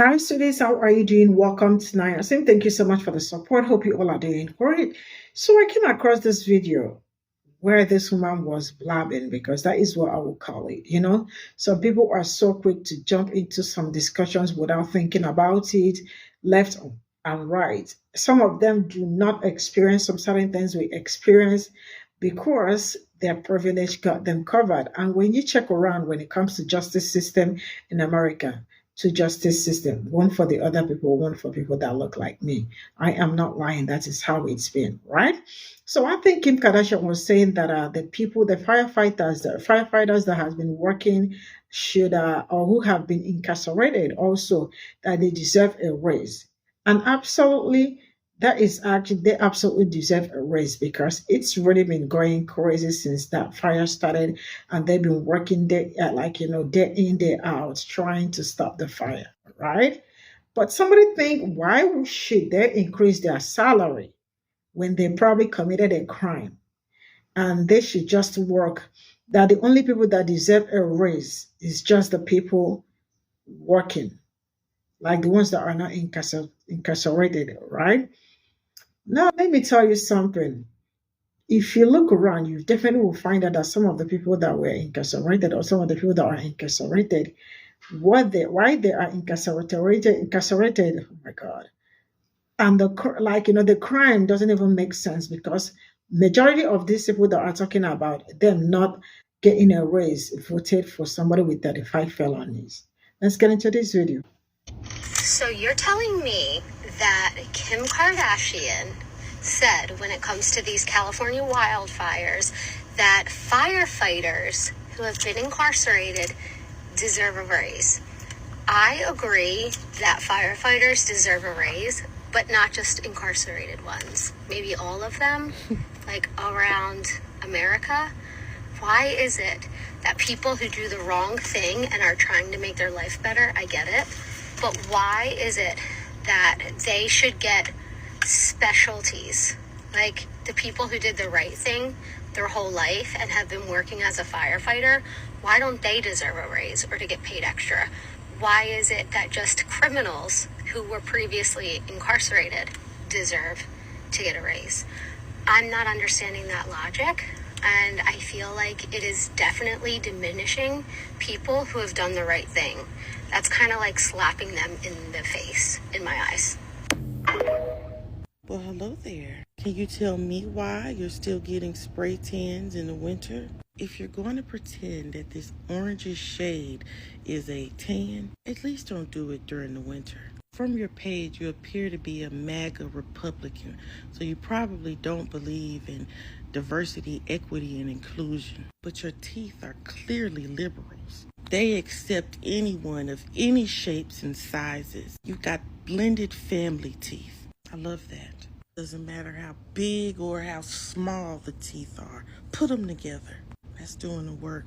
Hi, students. How are you doing? Welcome to Naya. Sim. Thank you so much for the support. Hope you all are doing great. So I came across this video where this woman was blabbing because that is what I would call it. Some people are so quick to jump into some discussions without thinking about it, left and right. Some of them do not experience some certain things we experience because their privilege got them covered. And when you check around when it comes to justice system in America, to justice system, one for the other people, one for people that look like me. I am not lying. That is how it's been, right? So I think Kim Kardashian was saying that the firefighters that has been working should, or who have been incarcerated also, that they deserve a raise. And absolutely, that is actually, they absolutely deserve a raise because it's really been going crazy since that fire started, and they've been working day, day in, day out, trying to stop the fire, right? But somebody think, why should they increase their salary when they probably committed a crime and they should just work? That the only people that deserve a raise is just the people working, like the ones that are not incarcerated, right? Now, let me tell you something. If you look around, you definitely will find out that some of the people that were incarcerated, or some of the people that are incarcerated, why they are incarcerated, oh my God. And the crime doesn't even make sense because majority of these people that are talking about them not getting a raise voted for somebody with 35 felonies. Let's get into this video. So you're telling me that Kim Kardashian said when it comes to these California wildfires that firefighters who have been incarcerated deserve a raise. I agree that firefighters deserve a raise, but not just incarcerated ones. Maybe all of them, like around America. Why is it that people who do the wrong thing and are trying to make their life better, I get it, but why is it that they should get specialties? Like the people who did the right thing their whole life and have been working as a firefighter, why don't they deserve a raise or to get paid extra? Why is it that just criminals who were previously incarcerated deserve to get a raise? I'm not understanding that logic, and I feel like it is definitely diminishing people who have done the right thing. That's kind of like slapping them in the face, in my eyes. Well, hello there. Can you tell me why you're still getting spray tans in the winter? If you're going to pretend that this orangish shade is a tan, at least don't do it during the winter. From your page, you appear to be a MAGA Republican, so you probably don't believe in diversity, equity, and inclusion. But your teeth are clearly liberals. They accept anyone of any shapes and sizes. You've got blended family teeth. I love that. Doesn't matter how big or how small the teeth are. Put them together. That's doing the work.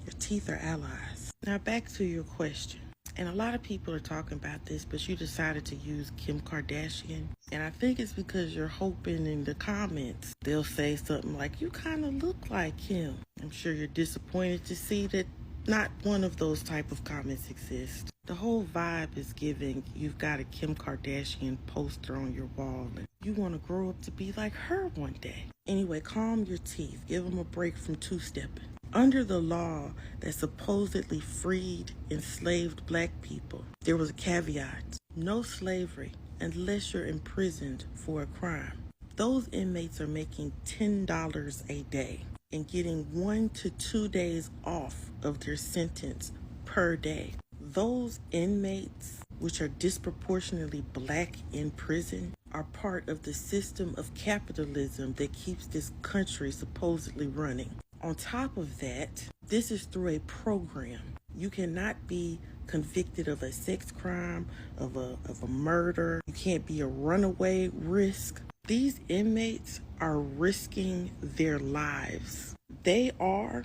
Your teeth are allies. Now back to your question. And a lot of people are talking about this, but you decided to use Kim Kardashian. And I think it's because you're hoping in the comments they'll say something like, you kind of look like Kim. I'm sure you're disappointed to see that not one of those type of comments exist. The whole vibe is giving you've got a Kim Kardashian poster on your wall and you want to grow up to be like her one day. Anyway, calm your teeth. Give them a break from two-stepping. Under the law that supposedly freed enslaved black people, there was a caveat. No slavery unless you're imprisoned for a crime. Those inmates are making $10 a day and getting 1 to 2 days off of their sentence per day. Those inmates, which are disproportionately black in prison, are part of the system of capitalism that keeps this country supposedly running. On top of that, this is through a program. You cannot be convicted of a sex crime, of a murder. You can't be a runaway risk. These inmates are risking their lives. They are,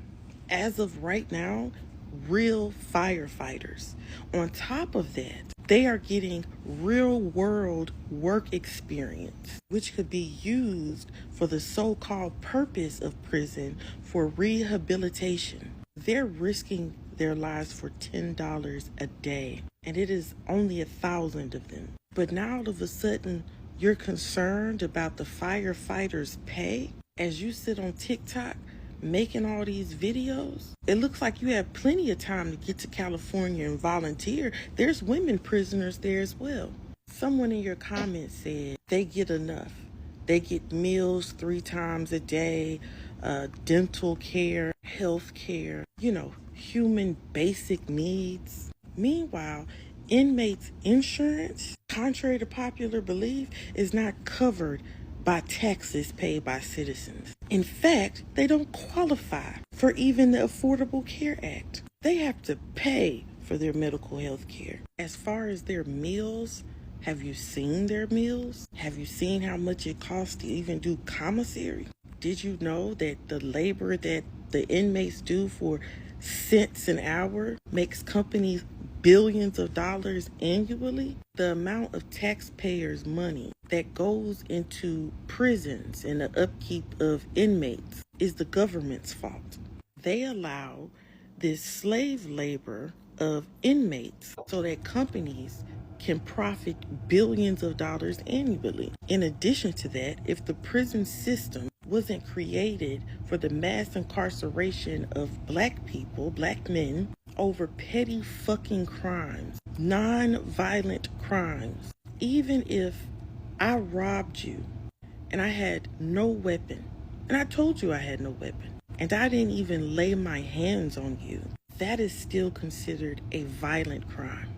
as of right now, real firefighters. On top of that, they are getting real world work experience, which could be used for the so-called purpose of prison for rehabilitation. They're risking their lives for $10 a day. and it is only 1,000 of them. But now all of a sudden, you're concerned about the firefighters' pay as you sit on TikTok making all these videos. It looks like you have plenty of time to get to California and volunteer. There's women prisoners there as well. Someone in your comments said they get enough. They get meals 3 times a day, dental care, health care, human basic needs. Meanwhile, inmates' insurance, contrary to popular belief, is not covered by taxes paid by citizens. In fact, they don't qualify for even the Affordable Care Act. They have to pay for their medical health care. As far as their meals, have you seen their meals? Have you seen how much it costs to even do commissary? Did you know that the labor that the inmates do for cents an hour makes companies billions of dollars annually? The amount of taxpayers' money that goes into prisons and the upkeep of inmates is the government's fault. They allow this slave labor of inmates so that companies can profit billions of dollars annually. In addition to that, if the prison system wasn't created for the mass incarceration of black people, black men, over petty fucking crimes, non-violent crimes, even if I robbed you and I had no weapon, and I told you I had no weapon, and I didn't even lay my hands on you, that is still considered a violent crime.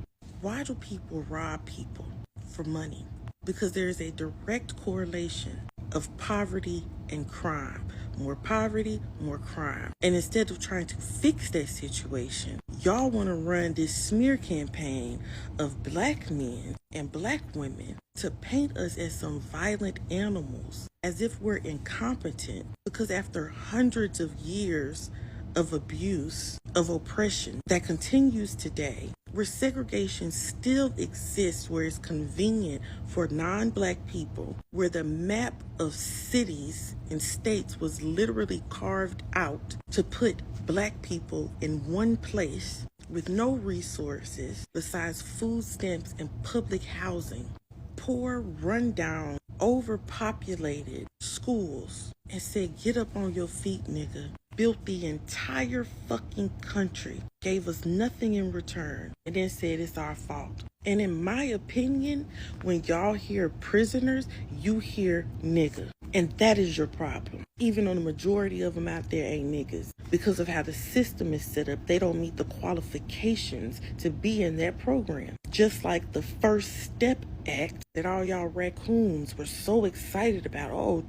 Why do people rob people? For money. Because there is a direct correlation of poverty and crime. More poverty, more crime. And instead of trying to fix that situation, y'all want to run this smear campaign of black men and black women to paint us as some violent animals, as if we're incompetent, because after hundreds of years of abuse, of oppression that continues today, where segregation still exists, where it's convenient for non-black people, where the map of cities and states was literally carved out to put black people in one place with no resources besides food stamps and public housing, poor, rundown, overpopulated schools, and said, get up on your feet, nigga. Built the entire fucking country, gave us nothing in return, and then said it's our fault. And in my opinion, when y'all hear prisoners, you hear nigga. And that is your problem. Even though the majority of them out there ain't niggas. Because of how the system is set up, they don't meet the qualifications to be in that program. Just like the First Step Act that all y'all raccoons were so excited about. Oh,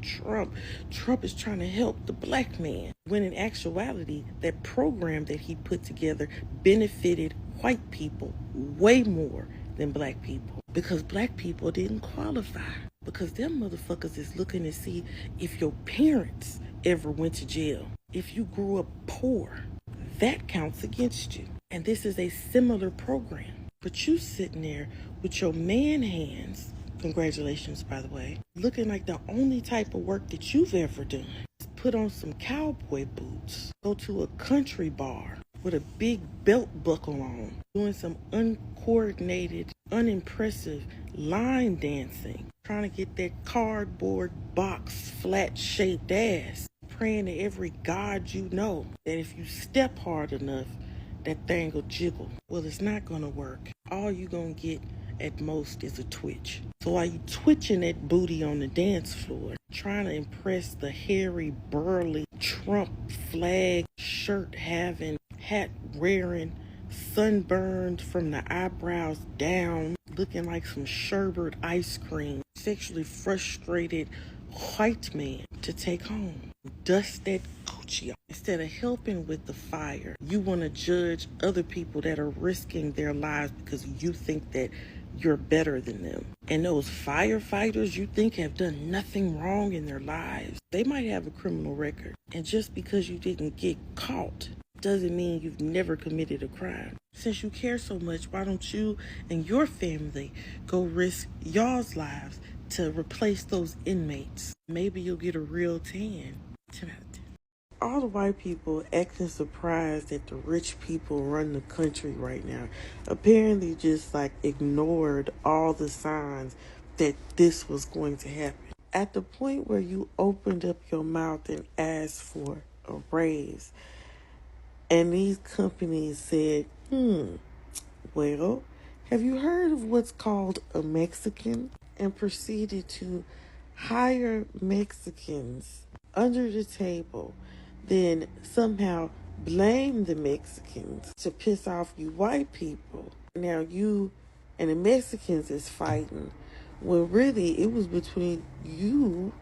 Trump is trying to help the black man. When in actuality, that program that he put together benefited white people way more than black people. Because black people didn't qualify. Because them motherfuckers is looking to see if your parents ever went to jail. If you grew up poor, that counts against you. And this is a similar program. But you sitting there with your man hands, congratulations by the way, looking like the only type of work that you've ever done is put on some cowboy boots, go to a country bar with a big belt buckle on, doing some uncoordinated, unimpressive line dancing, trying to get that cardboard box flat-shaped ass, praying to every god you know that if you step hard enough, that thing will jiggle. Well, it's not gonna work. All you gonna get at most is a twitch. So while you twitching that booty on the dance floor, trying to impress the hairy, burly, Trump flag shirt having, hat wearing, sunburned from the eyebrows down, looking like some sherbet ice cream, sexually frustrated white man to take home. Dust that Gucci off. Instead of helping with the fire, you want to judge other people that are risking their lives because you think that you're better than them. And those firefighters you think have done nothing wrong in their lives, they might have a criminal record. And just because you didn't get caught doesn't mean you've never committed a crime. Since you care so much, why don't you and your family go risk y'all's lives to replace those inmates? Maybe you'll get a real tan. 10 out of 10. All the white people acting surprised that the rich people run the country right now. Apparently just like ignored all the signs that this was going to happen. At the point where you opened up your mouth and asked for a raise, and these companies said, well, have you heard of what's called a Mexican? And proceeded to hire Mexicans under the table, then somehow blame the Mexicans to piss off you white people. Now you and the Mexicans is fighting. Well, really, it was between you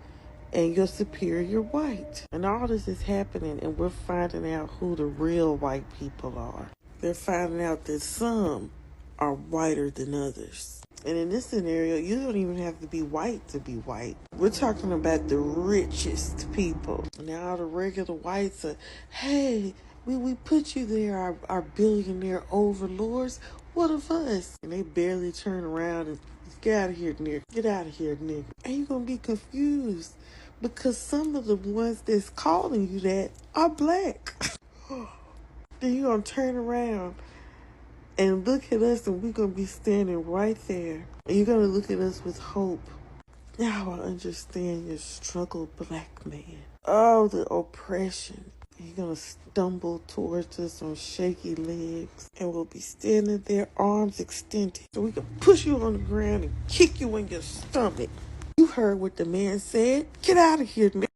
and your superior white. And all this is happening, and we're finding out who the real white people are. They're finding out that some are whiter than others. And in this scenario, you don't even have to be white to be white. We're talking about the richest people. Now the regular whites are, hey, we put you there, our billionaire overlords. What of us? And they barely turn around and get out of here, nigga. Get out of here, nigga. And you're going to be confused because some of the ones that's calling you that are black. Then you're going to turn around and look at us, and we're going to be standing right there. And you're going to look at us with hope. Now I understand your struggle, black man. Oh, the oppression. You're going to stumble towards us on shaky legs, and we'll be standing there, arms extended, so we can push you on the ground and kick you in your stomach. You heard what the man said. Get out of here, man.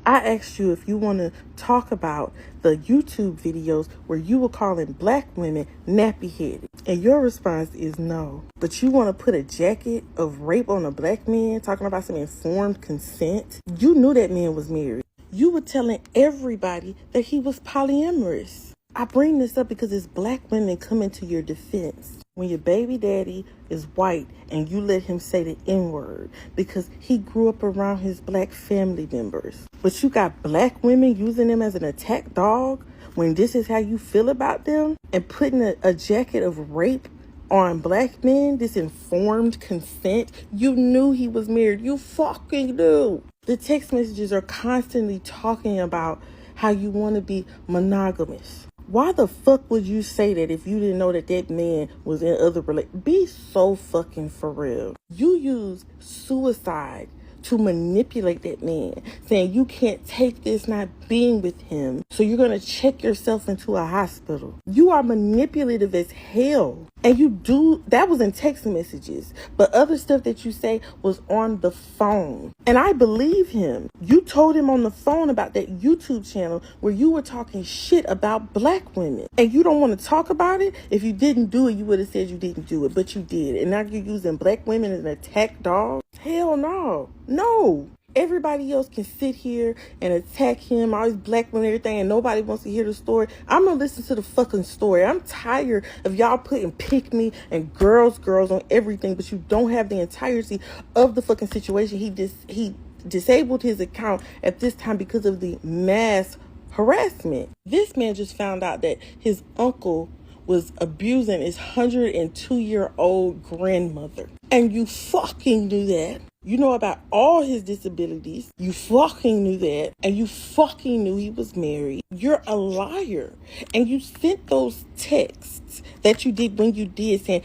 I asked you if you want to talk about the YouTube videos where you were calling black women nappy-headed. And your response is no. But you want to put a jacket of rape on a black man, talking about some informed consent? You knew that man was married. You were telling everybody that he was polyamorous. I bring this up because it's black women coming to your defense. When your baby daddy is white and you let him say the N-word because he grew up around his black family members. But you got black women using them as an attack dog when this is how you feel about them, and putting a jacket of rape on black men, this informed consent. You knew he was married. You fucking knew. The text messages are constantly talking about how you want to be monogamous. Why the fuck would you say that if you didn't know that that man was in other relations? Be so fucking for real. You use suicide to manipulate that man, saying you can't take this not being with him, so you're going to check yourself into a hospital. You are manipulative as hell. And you do, that was in text messages, but other stuff that you say was on the phone. And I believe him. You told him on the phone about that YouTube channel where you were talking shit about black women. And you don't want to talk about it? If you didn't do it, you would have said you didn't do it, but you did. And now you're using black women as an attack dog? Hell no. No. Everybody else can sit here and attack him, all these black women and everything, and nobody wants to hear the story. I'm going to listen to the fucking story. I'm tired of y'all putting pick me and girls on everything, but you don't have the entirety of the fucking situation. He disabled his account at this time because of the mass harassment. This man just found out that his uncle was abusing his 102-year-old grandmother. And you fucking knew that. You know about all his disabilities. You fucking knew that. And you fucking knew he was married. You're a liar. And you sent those texts that you did when you did, saying,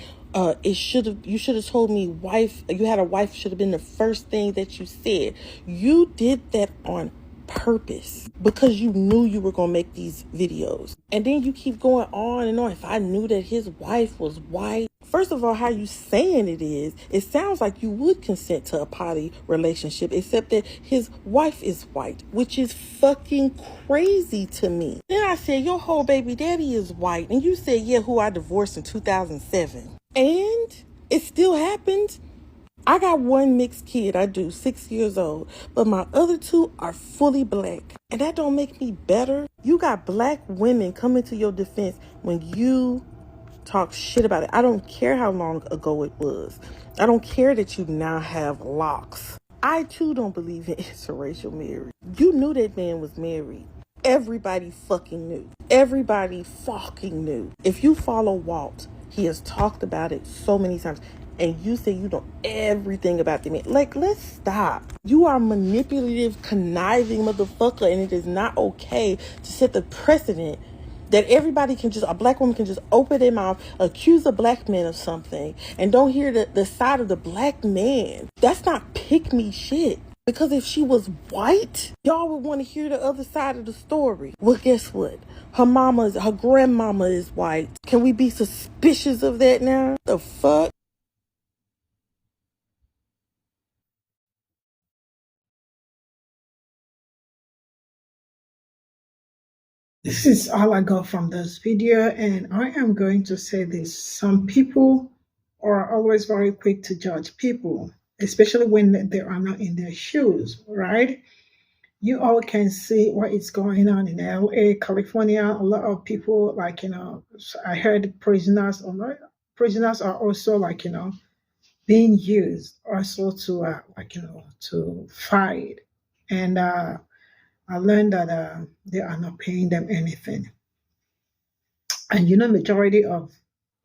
you should have told me you had a wife should have been the first thing that you said. You did that on purpose because you knew you were going to make these videos. And then you keep going on and on. If I knew that his wife was white. First of all, how you saying it sounds like you would consent to a poly relationship, except that his wife is white, which is fucking crazy to me. Then I said, your whole baby daddy is white. And you said, yeah, who I divorced in 2007. And it still happened. I got one mixed kid, I do, 6 years old, but my other two are fully black. And that don't make me better. You got black women coming to your defense when you talk shit about it. I don't care how long ago it was. I don't care that you now have locks. I too don't believe in interracial marriage. You knew that man was married. Everybody fucking knew. Everybody fucking knew. If you follow Walt, he has talked about it so many times. and you say you know everything about the man. Like, let's stop. You are a manipulative, conniving motherfucker, and it is not okay to set the precedent that everybody can just, a black woman can just open their mouth, accuse a black man of something, and don't hear the side of the black man. That's not pick me shit. Because if she was white, y'all would want to hear the other side of the story. Well, guess what? Her grandmama is white. Can we be suspicious of that now? The fuck? This is all I got from this video, and I am going to say this. Some people are always very quick to judge people, especially when they are not in their shoes, right? You all can see what is going on in LA, California. A lot of people, like, I heard prisoners are also, like, being used also to, to fight. And I learned that they are not paying them anything. And majority of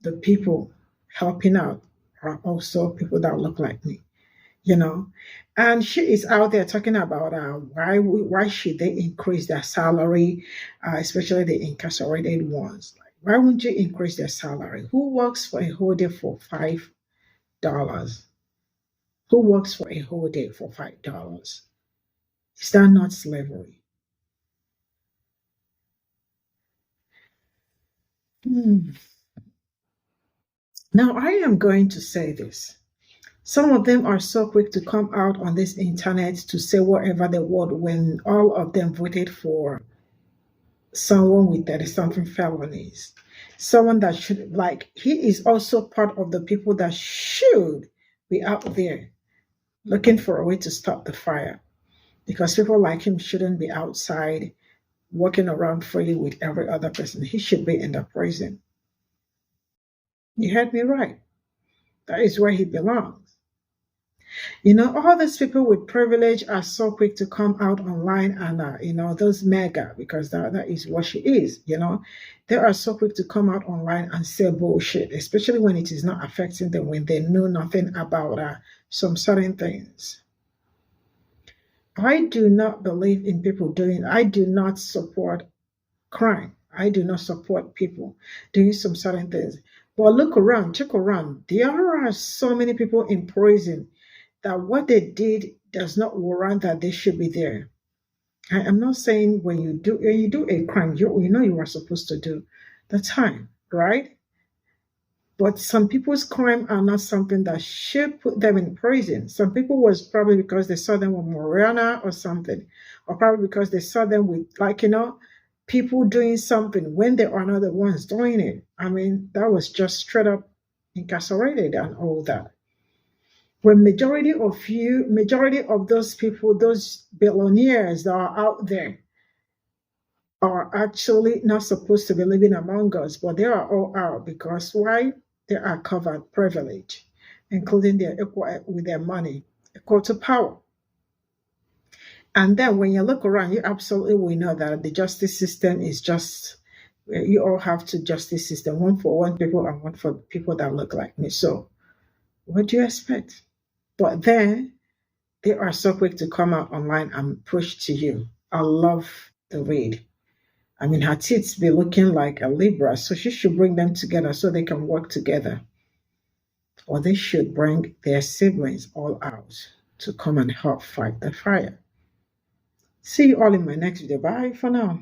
the people helping out are also people that look like me, you know. And she is out there talking about why should they increase their salary, especially the incarcerated ones. Like, why wouldn't you increase their salary? Who works for a whole day for $5? Who works for a whole day for $5? Is that not slavery? Hmm. Now, I am going to say this. Some of them are so quick to come out on this internet to say whatever they want when all of them voted for someone with 30 something felonies. Someone that should, like, he is also part of the people that should be out there looking for a way to stop the fire, because people like him shouldn't be outside walking around freely with every other person. He should be in the prison. You heard me right. That is where he belongs. All these people with privilege are so quick to come out online and, those mega, because that is what she is, they are so quick to come out online and say bullshit, especially when it is not affecting them, when they know nothing about some certain things. I do not believe in people I do not support crime. I do not support people doing some certain things. But look around, check around. There are so many people in prison that what they did does not warrant that they should be there. I am not saying when you do a crime, you are supposed to do the time, right? But some people's crime are not something that should put them in prison. Some people was probably because they saw them with marijuana or something, or probably because they saw them with, like, people doing something when they are not the ones doing it. I mean, that was just straight up incarcerated and all that. When majority of those people, those billionaires that are out there, are actually not supposed to be living among us, but they are all out because why? They are covered privilege, including their equal with their money, equal to power. And then when you look around, you absolutely will know that the justice system is just, you all have two justice system, one for one people and one for people that look like me. So what do you expect? But then they are so quick to come out online and push to you. I love the read. I mean, her tits be looking like a Libra, so she should bring them together so they can work together. Or they should bring their siblings all out to come and help fight the fire. See you all in my next video. Bye for now.